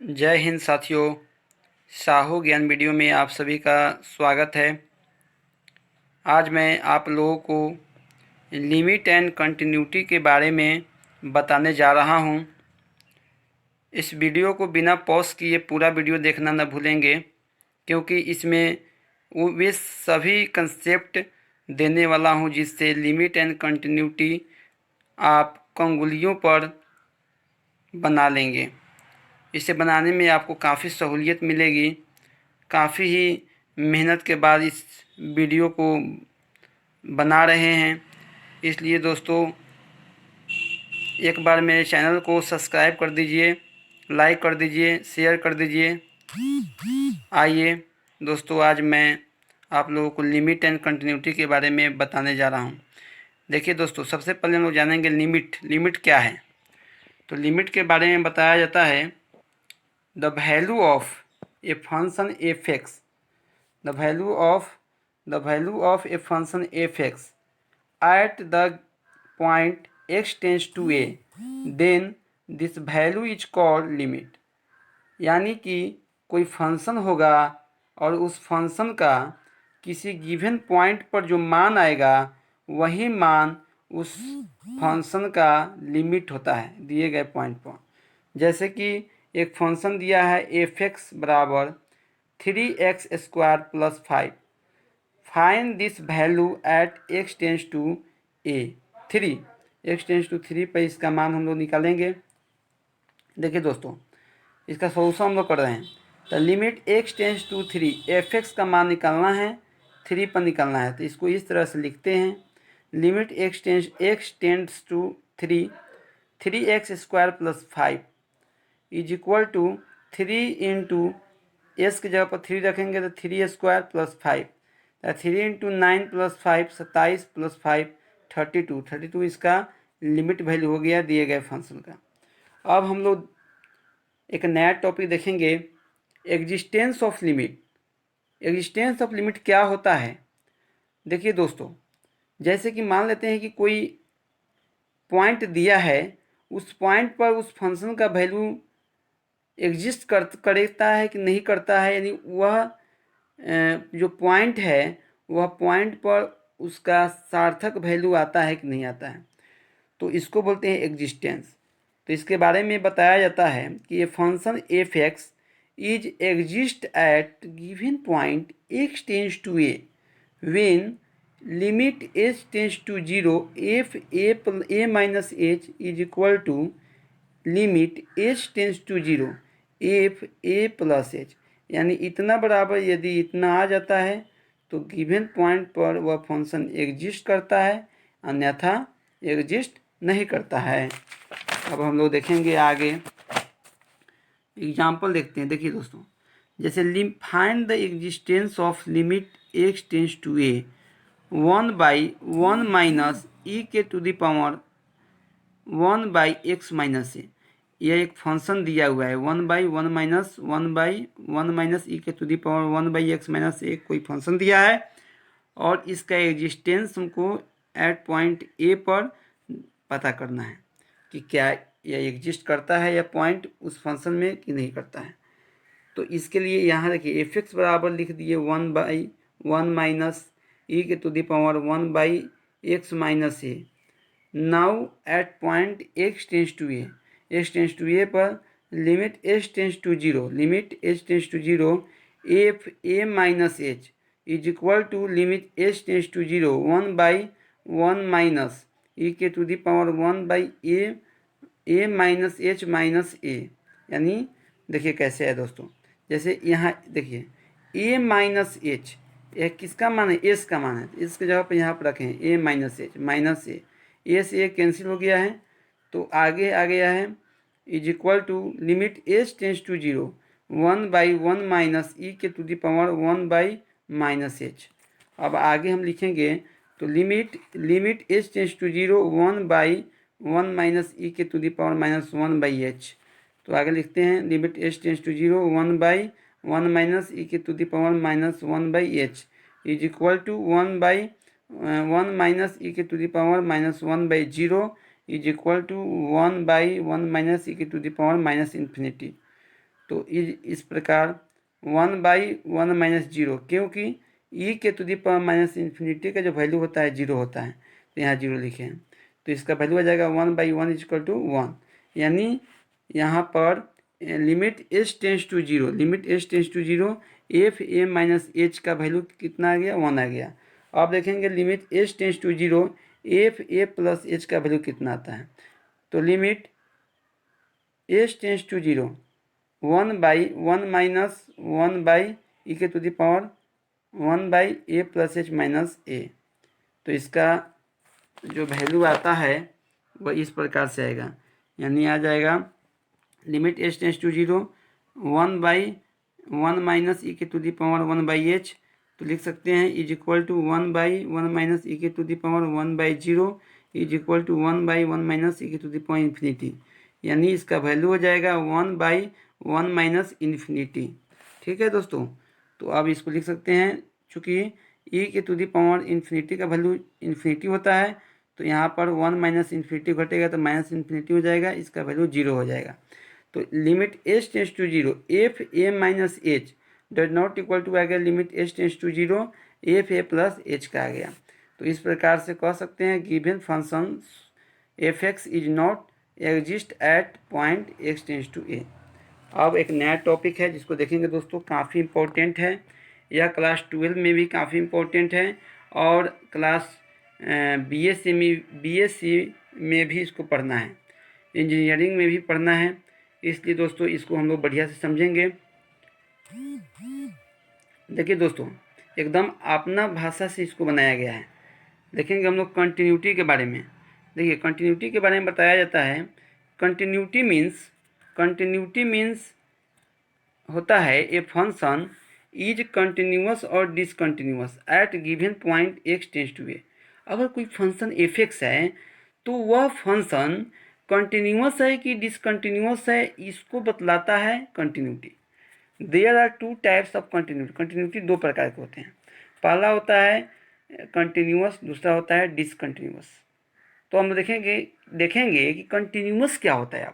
जय हिंद साथियों। साहू ज्ञान वीडियो में आप सभी का स्वागत है। आज मैं आप लोगों को लिमिट एंड कंटिन्यूटी के बारे में बताने जा रहा हूं। इस वीडियो को बिना पॉज किए पूरा वीडियो देखना न भूलेंगे, क्योंकि इसमें वे सभी कंसेप्ट देने वाला हूं जिससे लिमिट एंड कंटिन्यूटी आप कंगुलियों पर बना लेंगे। इसे बनाने में आपको काफ़ी सहूलियत मिलेगी। काफ़ी ही मेहनत के बाद इस वीडियो को बना रहे हैं, इसलिए दोस्तों एक बार मेरे चैनल को सब्सक्राइब कर दीजिए, लाइक कर दीजिए, शेयर कर दीजिए। आइए दोस्तों, आज मैं आप लोगों को लिमिट एंड कंटिन्यूटी के बारे में बताने जा रहा हूँ। देखिए दोस्तों, सबसे पहले हम लोग जानेंगे लिमिट क्या है। तो लिमिट के बारे में बताया जाता है, the value of A function f x, the value of a function f(x) at the point x tends to a, then this value is called limit। यानी कि कोई फंक्शन होगा और उस फंक्शन का किसी गिवन पॉइंट पर जो मान आएगा वही मान उस फंक्शन का लिमिट होता है दिए गए पॉइंट पर। जैसे कि एक फंक्शन दिया है एफ एक्स बराबर 3x² + 5। Find this value at x tends to a 3। x tends to 3 पर इसका मान हम लोग निकालेंगे। देखिए दोस्तों, इसका सोल्यूशन हम लोग कर रहे हैं। तो limit x tends to 3, f x का मान निकालना है, 3 पर निकालना है। तो इसको इस तरह से लिखते हैं, limit x tends to 3, 3x² + 5 is equal to 3 into s की जगह पर 3 रखेंगे तो 3² + 5, 3 इंटू 9 + 5 27 + 5 32 इसका लिमिट वैल्यू हो गया दिए गए फंक्शन का। अब हम लोग एक नया टॉपिक देखेंगे, existence of limit. Existence of limit क्या होता है? देखिए दोस्तों, जैसे कि मान लेते हैं कि कोई पॉइंट दिया है, उस पॉइंट पर उस फंक्शन का वैल्यू एग्जिस्ट करता है कि नहीं करता है, यानी वह जो पॉइंट है वह पॉइंट पर उसका सार्थक वैल्यू आता है कि नहीं आता है, तो इसको बोलते हैं एग्जिस्टेंस। तो इसके बारे में बताया जाता है कि ये function f x is exist at given point x tends to a when limit h tends to 0 f a minus h is equal to limit h tends to 0 f a plus h. यानी इतना बराबर यदि इतना आ जाता है तो given point पर वह फंक्शन एग्जिस्ट करता है, अन्यथा एग्जिस्ट नहीं करता है। अब हम लोग देखेंगे आगे, एग्जाम्पल देखते हैं। देखिए दोस्तों, जैसे find the existence of limit x tends to a 1/1 minus e के to the power 1/x minus a. यह एक फंक्शन दिया हुआ है 1/1 माइनस 1/1 माइनस ई के to the power 1/x minus a, कोई फंक्शन दिया है और इसका एग्जिस्टेंस हमको एट पॉइंट ए पर पता करना है कि क्या यह एग्जिस्ट करता है या पॉइंट उस फंक्शन में कि नहीं करता है। तो इसके लिए यहाँ देखिए एफ एक्स बराबर लिख दिए 1/1 माइनस ई के to the power 1/x minus a. Now at point x tends to a पर limit h tends to 0 f a minus h is equal to limit h tends to 0 1/1 minus e के to the power 1/ए minus h minus a. यानी देखिए कैसे है दोस्तों, जैसे यहाँ देखिए ए माइनस एच, यह किसका मान है? एस का मान है। इसके जगह पर यहाँ पर रखें ए माइनस एच माइनस ए से ए कैंसिल हो गया है, तो आगे आ गया है is equal to limit h tends to 0 1/1 minus e के टू द पावर 1/माइनस एच। अब आगे हम लिखेंगे तो limit h tends to 0 1/1 minus e के टू द पावर -1/h। तो आगे लिखते हैं limit h tends to 0 1/1 minus e के to the power -1/h is equal to 1/1 minus e के to the power -1/0 is equal to 1/1 minus e के to the power -infinity. तो इस प्रकार 1/1 माइनस जीरो, क्योंकि ई के to the power minus infinity का जो वैल्यू होता है जीरो होता है, तो यहाँ जीरो लिखे हैं, तो इसका वैल्यू आ जाएगा 1/1 इक्वल टू 1। यानी यहाँ पर limit h tends to zero, limit h tends to zero f a minus h का वैल्यू कितना आ गया, 1 आ गया। अब देखेंगे limit h tends to zero f a plus h का वैल्यू कितना आता है। तो limit h tends to zero 1/1 minus 1 e के to the power 1/a plus h minus a. तो इसका जो वैल्यू आता है वह इस प्रकार से आएगा, यानी आ जाएगा limit h tends to zero 1/1 minus e के टू दी पावर 1/h, तो लिख सकते हैं is equal to 1/1 minus e के to the power 1/0 is equal to 1/1 minus e के टू दी पावर इन्फिनिटी। यानी इसका वैल्यू हो जाएगा 1/1 माइनस इन्फिनिटी। ठीक है दोस्तों, तो अब इसको लिख सकते हैं, चूँकि ई के टू दी पावर इन्फिनिटी का वैल्यू इन्फिनिटी होता है, तो यहाँ पर 1 माइनस इन्फिनिटी घटेगा तो माइनस इन्फिनिटी हो जाएगा, इसका वैल्यू जीरो हो जाएगा। तो limit h tends to zero f a minus h does not equal to आ गया limit h tends to zero f a plus h का आ गया। तो इस प्रकार से कह सकते हैं given function f x is not exist at point x tends to a. अब एक नया टॉपिक है जिसको देखेंगे दोस्तों, काफ़ी इम्पोर्टेंट है, यह क्लास 12 में भी काफ़ी इम्पोर्टेंट है और क्लास बीएससी में भी इसको पढ़ना है, इंजीनियरिंग में भी पढ़ना है, इसलिए दोस्तों इसको हम लोग बढ़िया से समझेंगे। देखिए दोस्तों, एकदम अपना भाषा से इसको बनाया गया है। देखेंगे हम लोग कंटिन्यूटी के बारे में। देखिए कंटिन्यूटी के बारे में बताया जाता है, कंटिन्यूटी मीन्स होता है ए फंक्शन इज कंटिन्यूअस और discontinuous at given point x tends to a. अगर कोई फंक्शन एफ एक्स है तो वह फंक्शन कंटिन्यूअस है कि डिसकंटिन्यूअस है, इसको बतलाता है continuity. There are two types of continuity. Continuity दो प्रकार के होते हैं, पहला होता है कंटिन्यूअस, दूसरा होता है डिसकंटिन्यूअस। तो हम देखेंगे कि कंटिन्यूअस क्या होता है।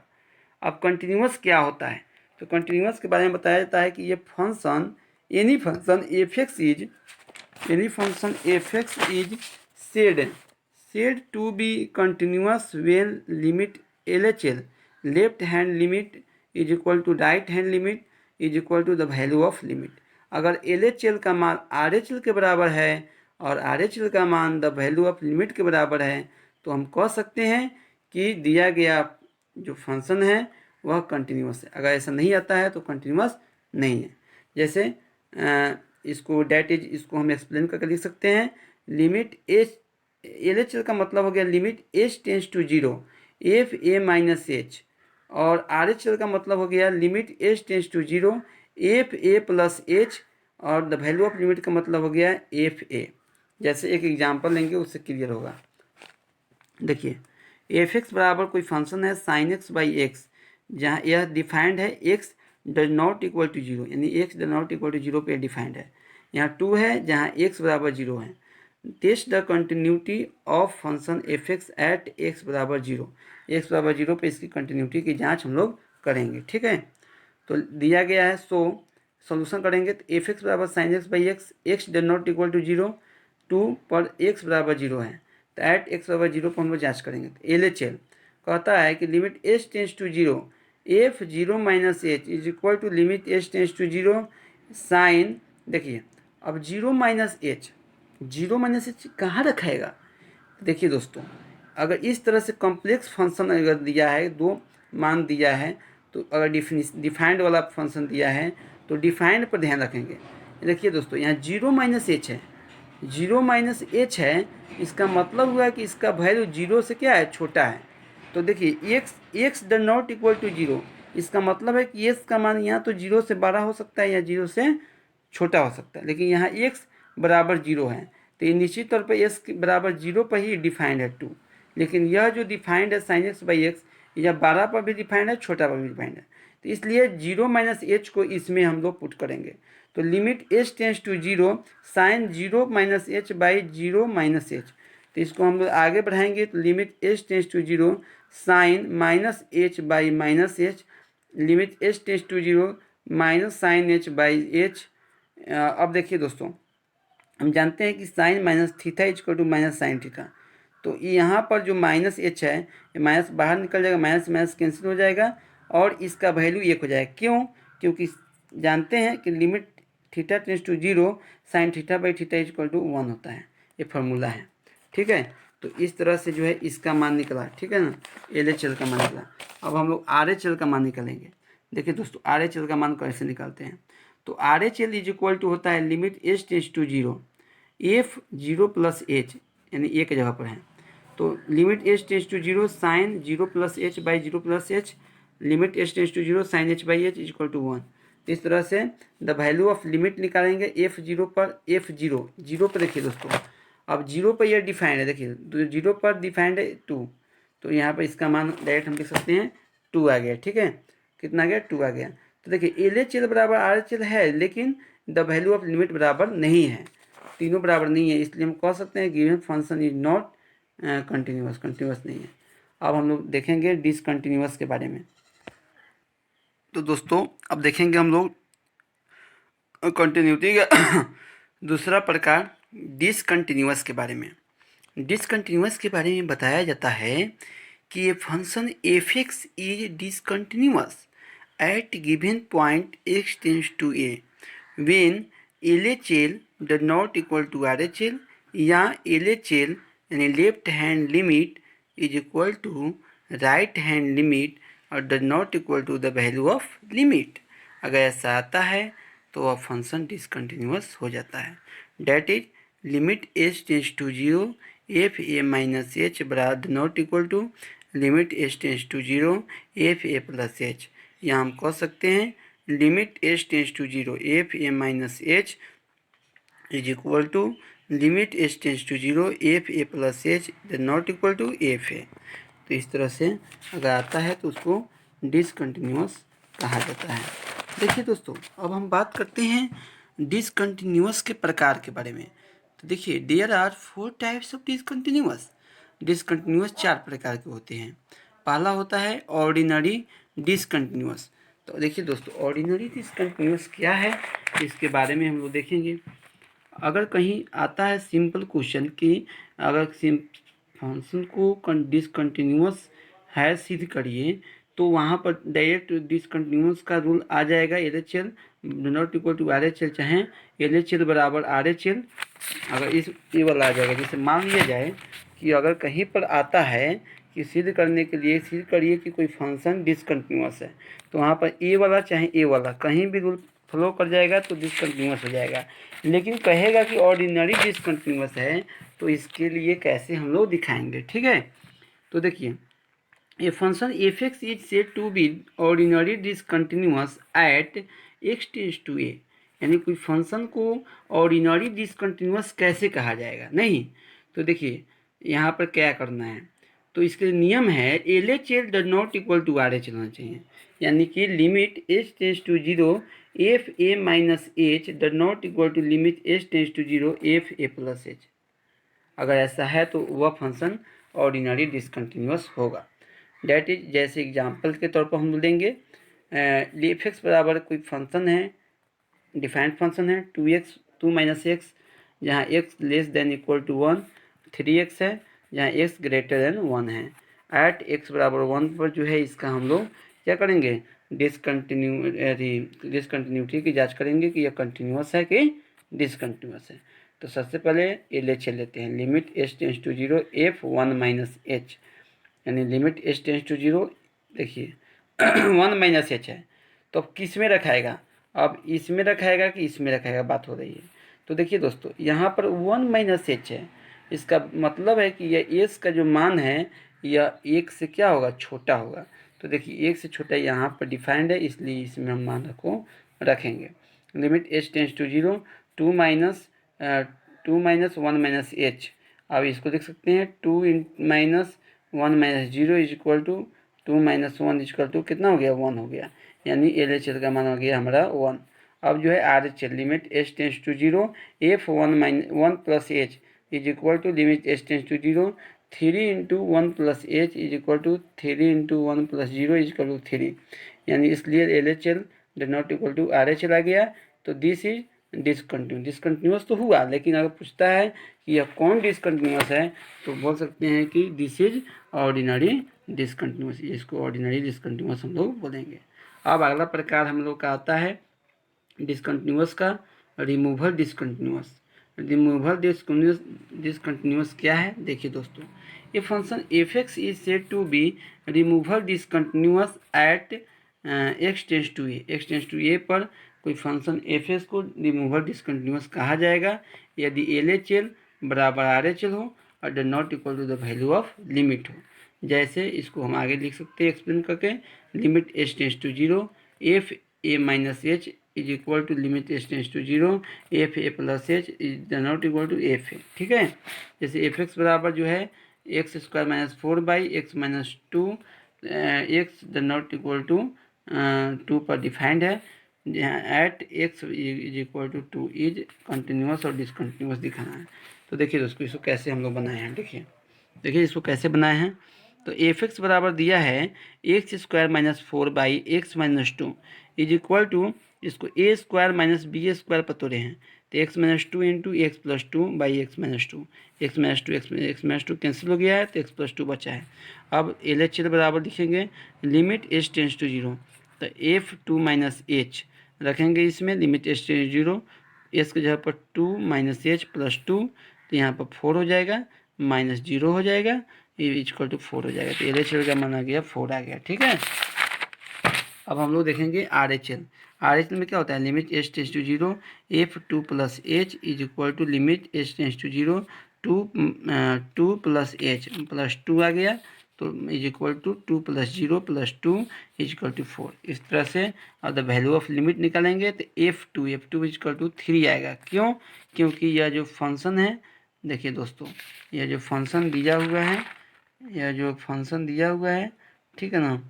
अब कंटिन्यूअस क्या होता है, तो कंटिन्यूअस के बारे में बताया जाता है कि ये function any function f x is said to be continuous when limit LHL left hand limit is equal to right hand limit is equal to the value of limit. अगर LHL का मान RHL के बराबर है और RHL का मान the value of limit के बराबर है, तो हम कह सकते हैं कि दिया गया जो फंक्शन है वह कंटिन्यूअस है। अगर ऐसा नहीं आता है तो कंटिन्यूअस नहीं है। जैसे इसको हम एक्सप्लेन करके लिख सकते हैं, लिमिट एच LHL का मतलब हो गया limit h tends to zero f a minus h, और RHL का मतलब हो गया limit h tends to zero f a plus h, और द वैल्यू ऑफ लिमिट का मतलब हो गया एफ ए। जैसे एक एग्जांपल लेंगे उससे क्लियर होगा। देखिए एफ एक्स बराबर कोई फंक्शन है साइन एक्स बाई एक्स, जहाँ यह डिफाइंड है x does not equal to zero, यानी x does not equal to zero पे डिफाइंड है। यहाँ 2 है जहाँ एक्स बराबर जीरो है। Test the continuity of function f x at x बराबर जीरो, एक्स बराबर जीरो पे इसकी कंटिन्यूटी की जांच हम लोग करेंगे। ठीक है, तो दिया गया है, सो सॉल्यूशन करेंगे तो एफ एक्स बराबर sine x by x, x does not equal to zero 2 पर एक्स बराबर जीरो है, तो एट एक्स बराबर जीरो पर हम लोग जाँच करेंगे। तो LHL कहता है कि limit h tends to zero f zero minus h is equal to limit h tends to zero sine, देखिए अब जीरो माइनस एच कहाँ रखेगा। देखिए दोस्तों, अगर इस तरह से कॉम्प्लेक्स फंक्शन अगर दिया है, दो मान दिया है, तो अगर डिफाइंड वाला फंक्शन दिया है तो डिफाइंड पर ध्यान रखेंगे। देखिए दोस्तों, यहाँ जीरो माइनस एच है, इसका मतलब हुआ कि इसका वैल्यू जीरो से क्या है, छोटा है। तो देखिए x does not equal to zero, इसका मतलब है कि एक्स का मान यहाँ तो जीरो से बड़ा हो सकता है या जीरो से छोटा हो सकता है, लेकिन यहाँ एक्स बराबर जीरो है, तो ये निश्चित तौर पर एक्स बराबर जीरो पर ही डिफाइंड है 2। लेकिन यह जो डिफाइंड है साइन एक्स बाई एक्स, यह 12 पर भी डिफाइंड है, छोटा पर भी डिफाइंड है, तो इसलिए जीरो माइनस एच को इसमें हम लोग पुट करेंगे। तो limit h tends to zero sine zero minus h by zero minus h, तो इसको हम लोग आगे बढ़ाएंगे तो limit h tends to zero sine minus h by minus h limit h tends to zero minus sine h by h. अब देखिए दोस्तों, हम जानते हैं कि sine minus theta equal to minus sine theta. तो यहाँ पर जो माइनस एच है, ये माइनस बाहर निकल जाएगा, माइनस माइनस कैंसिल हो जाएगा और इसका वैल्यू 1 हो जाएगा। क्यों? क्योंकि जानते हैं कि limit theta tends to zero sine theta by theta equal to 1 होता है। ये फार्मूला है, ठीक है। तो इस तरह से जो है इसका मान निकला, ठीक है ना, एल एच एल का मान निकला। अब हम लोग आर एच एल का मान निकालेंगे। देखिए दोस्तों, आर एच एल का मान कैसे निकालते हैं। तो R H L is equal to होता है limit h tends to zero f zero plus h, यानी एक जगह पर है। तो limit h tends to zero sine zero plus h by zero plus h, limit h tends to zero sine h by h is equal to 1। इस तरह से the value of limit निकालेंगे एफ जीरो पर। F zero zero पर देखिए दोस्तों, अब zero पर यह डिफाइंड है, देखिए तो जीरो पर डिफाइंड है 2, तो यहाँ पर इसका मान डायरेक्ट हम लिख सकते हैं 2 आ गया, ठीक है। कितना आ गया? 2 आ गया। तो देखिए एल एच एल बराबर आर एच एल है, लेकिन द वैल्यू ऑफ लिमिट बराबर नहीं है, तीनों बराबर नहीं है, इसलिए हम कह सकते हैं given function is not continuous, continuous नहीं है। अब हम लोग देखेंगे डिसकंटिन्यूअस के बारे में। तो दोस्तों अब देखेंगे हम लोग कंटिन्यूटी का दूसरा प्रकार डिसकंटिन्यूअस के बारे में। डिसकंटिन्यूअस के बारे में बताया जाता है कि ये function f x is discontinuous at given point x tends to a when L H L does not equal to R H L, या एल एच एल यानी left hand limit is equal to right hand limit और does not equal to the value of limit. अगर ऐसा आता है तो वह function discontinuous हो जाता है। That is limit h tends to zero f a minus h बराबर not equal to limit h tends to zero f a plus h. यहाँ हम कह सकते हैं limit h tends to zero f a minus h is equal to limit h tends to zero f a plus h not equal to f a. तो इस तरह से अगर आता है तो उसको डिसकंटिन्यूअस कहा जाता है। देखिए दोस्तों, अब हम बात करते हैं डिसकंटिन्यूअस के प्रकार के बारे में। तो देखिए there are 4 types of discontinuous. Discontinuous 4 प्रकार के होते हैं। पहला होता है ऑर्डिनरी डिसकंटिन्यूअस। तो देखिए दोस्तों, ऑर्डिनरी डिसकंटिन्यूअस क्या है इसके बारे में हम लोग देखेंगे। अगर कहीं आता है सिंपल क्वेश्चन कि अगर फंक्शन को डिसकंटिन्यूअस है सिद्ध करिए, तो वहाँ पर डायरेक्ट डिसकंटिन्यूअस का रूल आ जाएगा L H L not equal to R H L, चाहे एल एच एल बराबर आर एच एल। अगर इस ये वाला आ जाएगा, जैसे मान लिया जाए कि अगर कहीं पर आता है कि सिद्ध करने के लिए सिद्ध करिए कि कोई फंक्शन डिसकंटिन्यूअस है, तो वहाँ पर ए वाला चाहे ए वाला कहीं भी रूल फ्लो कर जाएगा तो डिसकंटिन्यूअस हो जाएगा। लेकिन कहेगा कि ऑर्डिनरी डिसकंटिन्यूअस है, तो इसके लिए कैसे हम लोग दिखाएंगे, ठीक है। तो देखिए a function f x is said to be ordinary discontinuous at x tends to a, यानी कोई फंक्शन को ऑर्डिनरी डिसकंटिन्यूअस कैसे कहा जाएगा। नहीं, तो देखिए यहाँ पर क्या करना है, तो इसके नियम है L H L does not equal to R H होना चाहिए, यानी कि limit h tends to zero f a minus h does not equal to limit h tends to zero f a plus h. अगर ऐसा है तो वह function ordinary discontinuous होगा। डैट इज, जैसे एग्जाम्पल के तौर पर हम लेंगे एफ एक्स बराबर कोई फंक्शन है, डिफाइंड फंक्शन है 2x 2 माइनस एक्स, जहाँ x less than equal to 1, 3x है जहाँ x ग्रेटर देन 1 है। एट x बराबर 1 पर जो है इसका हम लोग क्या करेंगे, डिसकंटिन्यूटी की जांच करेंगे कि यह कंटिन्यूअस है कि डिसकंटिन्यूअस है। तो सबसे पहले एल एच लेते हैं, limit h tends to zero f 1 minus h, यानी limit h tends to zero, देखिए 1 माइनस एच है, तो अब किस में रखाएगा, अब इसमें रखाएगा कि इसमें रखाएगा, बात हो रही है। तो देखिए दोस्तों, यहाँ पर 1 माइनस एच है, इसका मतलब है कि यह एच का जो मान है यह 1 से क्या होगा, छोटा होगा। तो देखिए 1 से छोटा यहाँ पर डिफाइंड है, इसलिए इसमें हम मान को रखेंगे। Limit h tends to zero 2 minus 1 minus h, अब इसको देख सकते हैं 2 minus 1 minus zero is equal to 2 minus 1 is equal to कितना हो गया, 1 हो गया, यानी एल एच एल का मान हो गया हमारा 1। अब जो है R H L, limit h tends to zero f 1 plus h is equal to limit h tends to zero 3 into 1 plus h is equal to 3 into 1 plus zero is equal to 3, यानी इसलिए L H L does not equal to R H L आ गया। तो this is discontinuous तो हुआ, लेकिन अगर पूछता है कि यह कौन डिसकंटिन्यूस है तो बोल सकते हैं कि दिस इज ऑर्डिनरी डिसकंटिन्यूस। इसको ऑर्डिनरी डिसकंटिन्यूस हम लोग बोलेंगे। अब अगला प्रकार हम लोग का आता है डिसकंटिन्यूस का, रिमूवल डिसकंटिन्यूस। रिमूवल डिसकंटिन्यूस क्या है, देखिए दोस्तों, a function f x is said to be removal discontinuous at x tends to a. X tends to a पर कोई फंक्शन एफ एक्स को रिमूवल डिसकंटिन्यूस कहा जाएगा यदि एल एच एल बराबर आर एच एल हो और does not equal to the value of limit हो। जैसे इसको हम आगे लिख सकते हैं एक्सप्लेन करके, limit h tends to zero f a minus h is equal to limit h tends to zero f a plus h is not equal to f a. ठीक है, जैसे एफ एक्स बराबर जो है x square minus 4/x-2 x the not equal to 2 पर defined है, at x is equal to 2 is continuous और discontinuous दिखाना है। तो देखिए दोस्तों इसको कैसे हम लोग बनाए हैं, देखिए इसको कैसे बनाए हैं। तो एफ एक्स बराबर दिया है x square minus 4/x-2 is equal to, इसको a square minus b square पतोरे हैं तो x minus 2 into x plus 2/x-2, x minus two cancel हो गया है तो एक्स प्लस 2 बचा है। अब एल एच एल बराबर लिखेंगे limit h tends to zero, तो एफ 2 माइनस एच रखेंगे इसमें, limit h tends zero, h की जगह पर 2 माइनस एच प्लस 2 तो यहाँ पर 4 हो जाएगा, माइनस 0 हो जाएगा, ये इक्वल टू 4 हो जाएगा। तो एल एच एल का मान आ गया 4 आ गया। ठीक है, अब हम लोग देखेंगे R H L. R H L में क्या होता है, limit h tends to zero f 2 plus h is equal to limit h tends to zero 2 plus h plus 2 आ गया तो is equal to 2 plus 0 plus 2 is equal to 4। इस तरह से अब द वैल्यू ऑफ लिमिट निकालेंगे तो f two is equal to 3 आएगा। क्यों, क्योंकि यह जो फंक्शन है, देखिए दोस्तों यह जो फंक्शन दिया हुआ है, यह जो फंक्शन दिया हुआ है, ठीक है ना,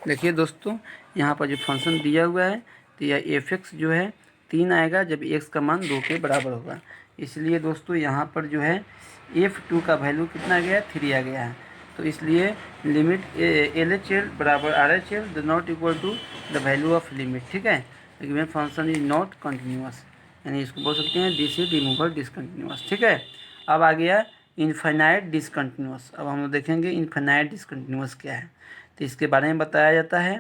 देखिए दोस्तों यहाँ पर जो फंक्शन दिया हुआ है तो यह एफ एक्स जो है 3 आएगा जब एक्स का मान 2 के बराबर होगा। इसलिए दोस्तों यहाँ पर जो है f2 का वैल्यू कितना आ गया, 3 आ गया है। तो इसलिए लिमिट एल एच एल बराबर R H L the not equal to the value of limit. ठीक है, given function is not continuous, यानी इसको बोल सकते हैं दिस इज रिमूवल डिसकंटिन्यूस। ठीक है, अब आ गया इनफाइनाइट डिसकंटिन्यूस। अब हम लोग देखेंगे इनफाइनाइट डिसकंटिन्यूस क्या है। तो इसके बारे में बताया जाता है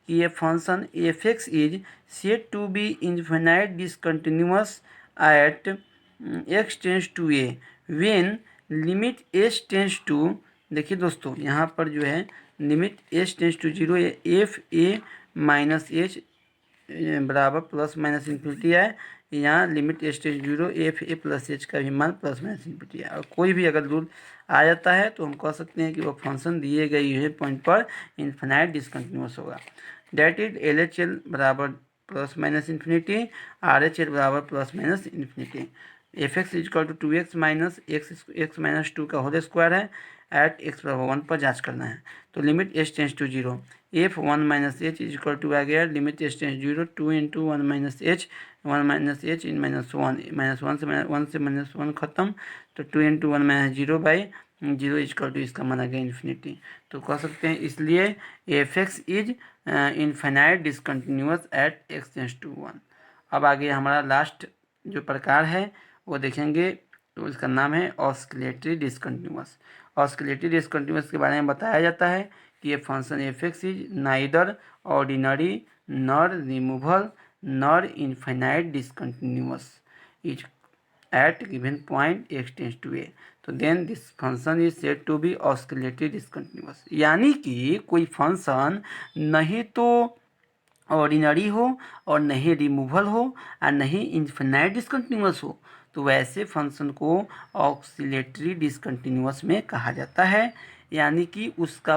कि ये function f x is said to be infinite discontinuous at x tends to a when limit h tends to, देखिए दोस्तों यहाँ पर जो है limit h tends to zero f a minus h बराबर प्लस माइनस इन्फिनिटी है, यहाँ limit h tends zero f a plus h का भी मान प्लस माइनस इन्फिनिटी है। और कोई भी अगर रूल आ जाता है तो हम कह सकते हैं कि वो फंक्शन दिए गए हुए पॉइंट पर इन्फिनाइट डिसकंटिन्यूस होगा। That is L H L बराबर plus minus infinity, R H L बराबर plus minus infinity. F x is equal to 2x minus x minus 2 का होल स्क्वायर है, एट एक्स बराबर 1 पर जांच करना है। तो limit h tends to zero f 1 minus h is equal to आ गया limit h tends zero 2 into 1 minus h in -1 से -1 खत्म, तो 2 into 1 minus 0/0 is equal to इसका माना गया इन्फिनिटी। तो कह सकते हैं इसलिए f x is infinite discontinuous at x tends to 1। अब आगे हमारा लास्ट जो प्रकार है वो देखेंगे, तो इसका नाम है ऑस्किलेटरी डिसकंटिन्यूस। ऑस्किलेटरी डिसकंटिन्यूस के बारे में बताया जाता है कि ये function f x is neither ordinary nor removal nor infinite discontinuous is at given point x tends to a, तो then this function is said to be oscillatory discontinuous. यानी कि कोई फंक्शन नहीं तो ऑर्डिनरी हो और नहीं रिमूवल हो और नहीं इन्फिनाइट डिसकंटिन्यूस हो, तो वैसे फंक्शन को ऑस्किलेटरी डिसकंटिन्यूस में कहा जाता है। यानी कि उसका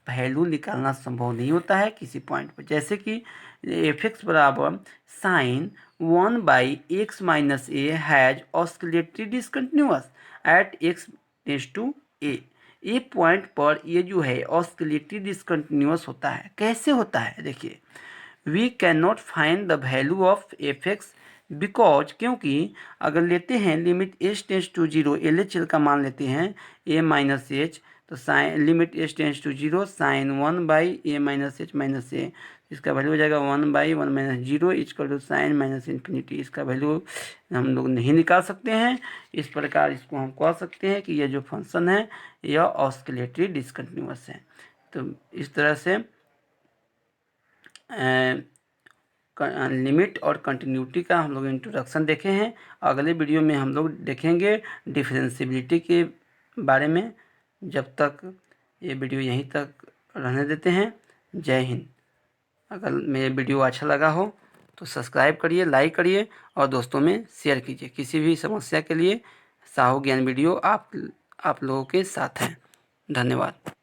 वैल्यू निकालना संभव नहीं होता है किसी पॉइंट पर। जैसे कि एफ एक्स बराबर sine 1/x minus a has oscillatory discontinuous at x tends to a. ये पॉइंट पर ये जो है ऑस्किलेटरी डिसकंटिन्यूस होता है। कैसे होता है, देखिए, we can not find the value of f x because, क्योंकि अगर लेते हैं limit h tends to zero L H L का मान लेते हैं ए माइनस एच, तो sine limit h tends to 0 sine 1/a-h-a, इसका वैल्यू हो जाएगा 1/1 - 0 equal to sine minus infinity. इसका वैल्यू हम लोग नहीं निकाल सकते हैं। इस प्रकार इसको हम कह सकते हैं कि यह जो फंक्शन है यह ऑस्किलेटरी डिसकंटिन्यूअस है। तो इस तरह से लिमिट और कंटिन्यूटी का हम लोग इंट्रोडक्शन देखे हैं। अगले वीडियो में हम लोग देखेंगे डिफरेंशिएबिलिटी के बारे में। जब तक ये वीडियो यहीं तक रहने देते हैं। जय हिंद। अगर मेरे वीडियो अच्छा लगा हो तो सब्सक्राइब करिए, लाइक करिए और दोस्तों में शेयर कीजिए। किसी भी समस्या के लिए साहू ज्ञान वीडियो आप लोगों के साथ हैं। धन्यवाद।